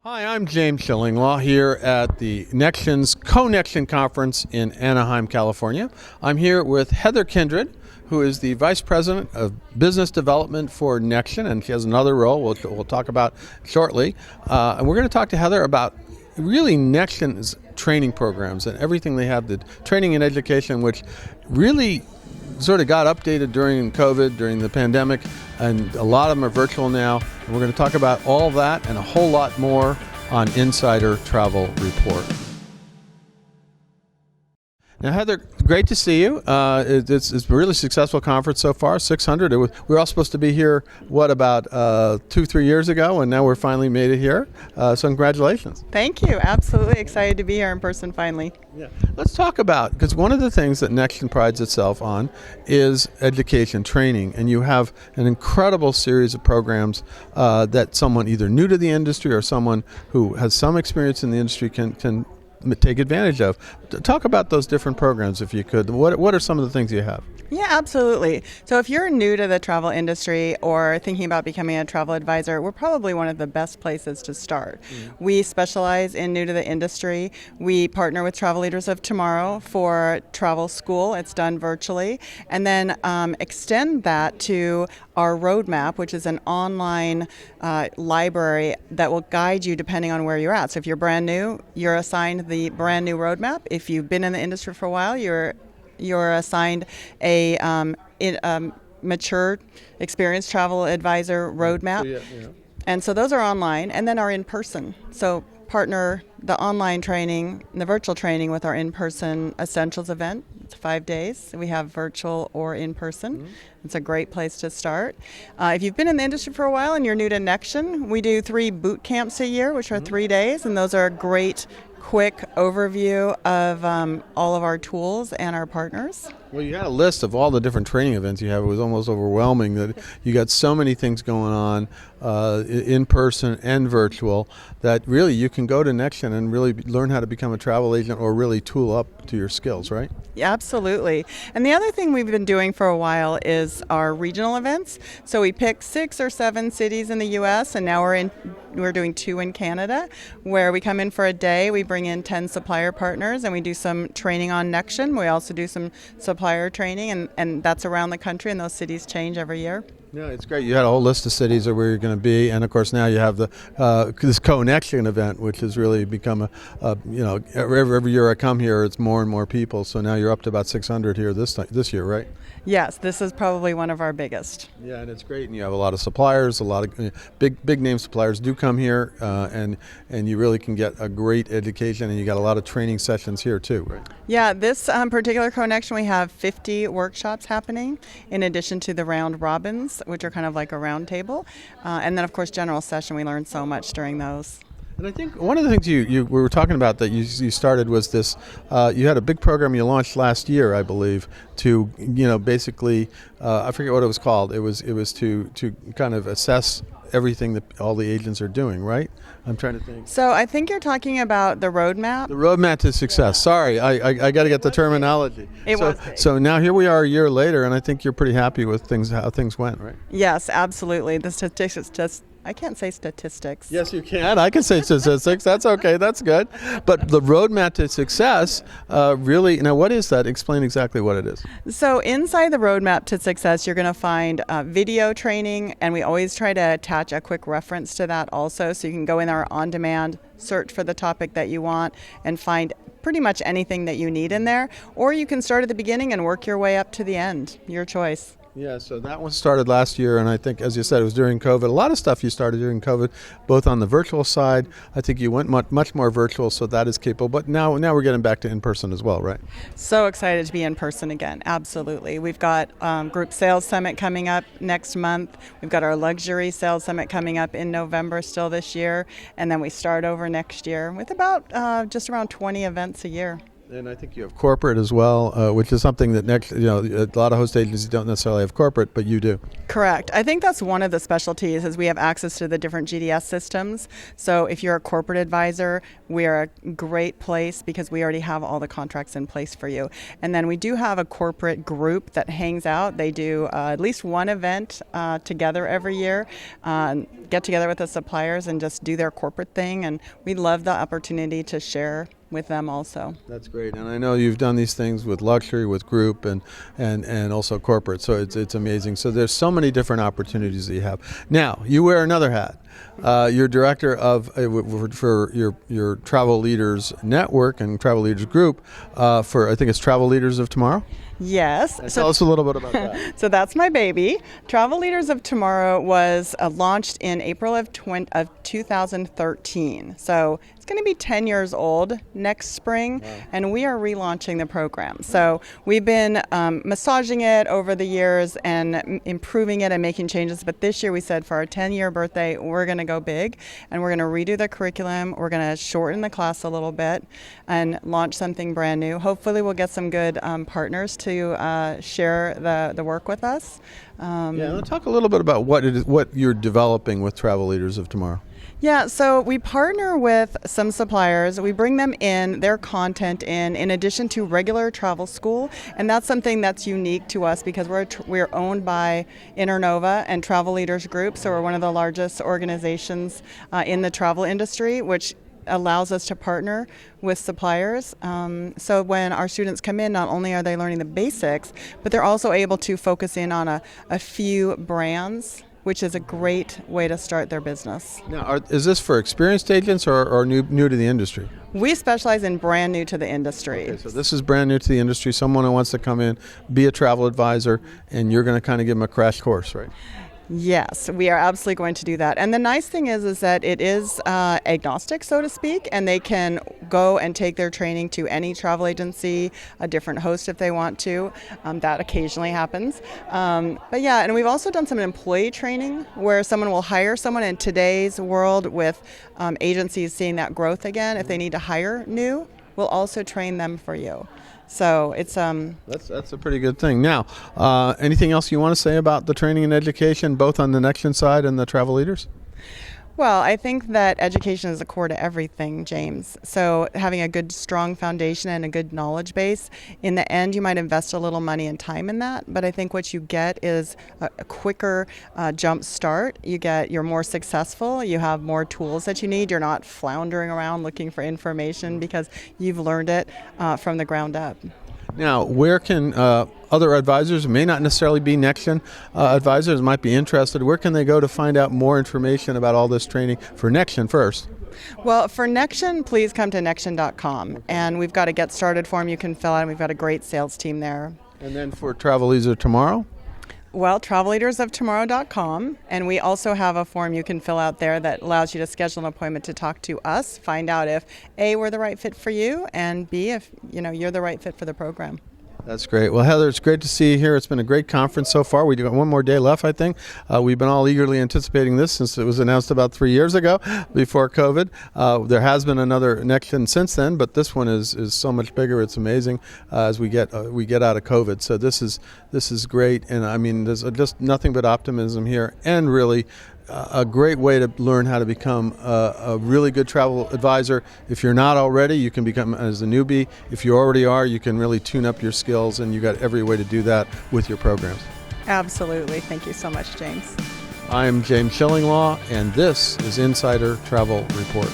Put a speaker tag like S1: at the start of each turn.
S1: Hi, I'm James Shillinglaw here at the Nexion's Connection Conference in Anaheim, California. I'm here with Heather Kindred, who is the Vice President of Business Development for Nexion, and she has another role we'll talk about shortly. And we're going to talk to Heather about really Nexion's training programs and everything they have, the training and education, which really sort of got updated during COVID, during the pandemic, and a lot of them are virtual now. And we're going to talk about all that and a whole lot more on Insider Travel Report. Now, Heather, great to see you. It's a really successful conference so far, 600. We were all supposed to be here, about 2-3 years ago, and now we're finally made it here. So congratulations.
S2: Thank you. Absolutely excited to be here in person finally.
S1: Yeah. Let's talk about, because one of the things that Nexion prides itself on is education, training, and you have an incredible series of programs that someone either new to the industry or someone who has some experience in the industry can take advantage of. Talk about those different programs if you could. What are some of the things you have?
S2: Yeah, absolutely. So if you're new to the travel industry or thinking about becoming a travel advisor, we're probably one of the best places to start. We specialize in new to the industry. We partner with Travel Leaders of Tomorrow for travel school. It's done virtually. And then extend that to our roadmap, which is an online library that will guide you depending on where you're at. So if you're brand new, you're assigned the brand new roadmap. If you've been in the industry for a while, you're assigned a mature, experienced travel advisor roadmap. And so those are online, and then our in-person. So partner the online training and the virtual training with our in-person Essentials event. It's 5 days. We have virtual or in-person. It's a great place to start. If you've been in the industry for a while and you're new to Nexion, we do 3 boot camps a year, which are 3 days, and those are a great quick overview of all of our tools and our partners.
S1: Well, you had a list of all the different training events you have. It was almost overwhelming that you got so many things going on in person and virtual that really you can go to Nexion and really learn how to become a travel agent or really tool up to your skills, right?
S2: Yeah, absolutely. And the other thing we've been doing for a while is our regional events. So we pick 6 or 7 cities in the U.S. and now we're doing 2 in Canada, where we come in for a day. We bring in 10 supplier partners and we do some training on Nexion. We also do some supplier training, and that's around the country, and those cities change every year.
S1: Yeah, it's great. You had a whole list of cities of where you're going to be, and of course now you have this Connection event, which has really become every year I come here, it's more and more people. So now you're up to about 600 here this year, right?
S2: Yes, this is probably one of our biggest.
S1: Yeah, and it's great, and you have a lot of suppliers, a lot of big name suppliers do come here, and you really can get a great education, and you got a lot of training sessions here too, right?
S2: Yeah, this particular Connection, we have 50 workshops happening in addition to the round robins, which are kind of like a round table, and then of course general session. We learned so much during those.
S1: And I think one of the things we were talking about that you started was this. You had a big program you launched last year, I believe, to basically I forget what it was called. It was to kind of assess everything that all the agents are doing, right? I'm trying to think.
S2: So I think you're talking about the roadmap.
S1: The roadmap to success. Sorry, I got to get the terminology. So now here we are a year later, and I think you're pretty happy with how things went, right?
S2: Yes, absolutely. The statistics just. I can't say statistics.
S1: Yes, you can. I can say statistics. That's okay. That's good. But the roadmap to success, really, now what is that? Explain exactly what it is.
S2: So inside the roadmap to success, you're going to find video training, and we always try to attach a quick reference to that also. So you can go in there on demand, search for the topic that you want, and find pretty much anything that you need in there. Or you can start at the beginning and work your way up to the end. Your choice.
S1: Yeah, so that one started last year, and I think, as you said, it was during COVID. A lot of stuff you started during COVID, both on the virtual side. I think you went much more virtual, so that is capable. But now we're getting back to in-person as well, right?
S2: So excited to be in person again, absolutely. We've got Group Sales Summit coming up next month. We've got our Luxury Sales Summit coming up in November still this year, and then we start over next year with about just around 20 events a year.
S1: And I think you have corporate as well, which is something that a lot of host agencies don't necessarily have corporate, but you do.
S2: Correct. I think that's one of the specialties is we have access to the different GDS systems. So if you're a corporate advisor, we are a great place because we already have all the contracts in place for you. And then we do have a corporate group that hangs out. They do at least one event together every year, get together with the suppliers and just do their corporate thing. And we love the opportunity to share with them also.
S1: That's great, and I know you've done these things with luxury, with group, and also corporate. So it's amazing. So there's so many different opportunities that you have. Now you wear another hat. You're director of for your Travel Leaders Network and Travel Leaders Group for I think it's Travel Leaders of Tomorrow.
S2: Yes.
S1: Tell us a little bit about that.
S2: So that's my baby. Travel Leaders of Tomorrow was launched in April of 2013. So it's going to be 10 years old next spring, and we are relaunching the program. So we've been massaging it over the years and improving it and making changes. But this year we said for our 10-year birthday, we're going to go big, and we're going to redo the curriculum. We're going to shorten the class a little bit and launch something brand new. Hopefully we'll get some good partners to share the work with us.
S1: Let's talk a little bit about what you're developing with Travel Leaders of Tomorrow.
S2: Yeah, so we partner with some suppliers. We bring them in, their content in addition to regular travel school, and that's something that's unique to us because we're owned by Internova and Travel Leaders Group, so we're one of the largest organizations in the travel industry, which allows us to partner with suppliers. So when our students come in, not only are they learning the basics, but they're also able to focus in on a few brands, which is a great way to start their business.
S1: Now, is this for experienced agents or new to the industry?
S2: We specialize in brand new to the industry.
S1: Okay, so this is brand new to the industry, someone who wants to come in, be a travel advisor, and you're going to kind of give them a crash course, right?
S2: Yes, we are absolutely going to do that. And the nice thing is that it is agnostic, so to speak, and they can go and take their training to any travel agency, a different host if they want to. That occasionally happens. But yeah, and we've also done some employee training where someone will hire someone in today's world with agencies seeing that growth again. If they need to hire new, we'll also train them for you. So it's
S1: that's a pretty good thing. Now, anything else you want to say about the training and education, both on the Nexion side and the Travel Leaders?
S2: Well, I think that education is the core to everything, James. So having a good, strong foundation and a good knowledge base, in the end, you might invest a little money and time in that, but I think what you get is a quicker jump start. You're more successful. You have more tools that you need. You're not floundering around looking for information because you've learned it from the ground up.
S1: Now, where can other advisors, who may not necessarily be Nexion advisors, might be interested, where can they go to find out more information about all this training for Nexion first?
S2: Well, for Nexion, please come to Nexion.com, and we've got a Get Started form you can fill out, and we've got a great sales team there.
S1: And then for Travel Leaders of Tomorrow?
S2: Well, travelleadersoftomorrow.com, and we also have a form you can fill out there that allows you to schedule an appointment to talk to us, find out if A, we're the right fit for you, and B, if you're the right fit for the program.
S1: That's great. Well, Heather, it's great to see you here. It's been a great conference so far. We've got one more day left, I think. We've been all eagerly anticipating this since it was announced about 3 years ago, before COVID. There has been another Nexion since then, but this one is so much bigger. It's amazing as we get out of COVID. So this is great, and I mean, there's just nothing but optimism here, and really a great way to learn how to become a really good travel advisor. If you're not already, you can become as a newbie. If you already are, you can really tune up your skills, and you got every way to do that with your programs.
S2: Absolutely. Thank you so much, James.
S1: I am James Shillinglaw, and this is Insider Travel Report.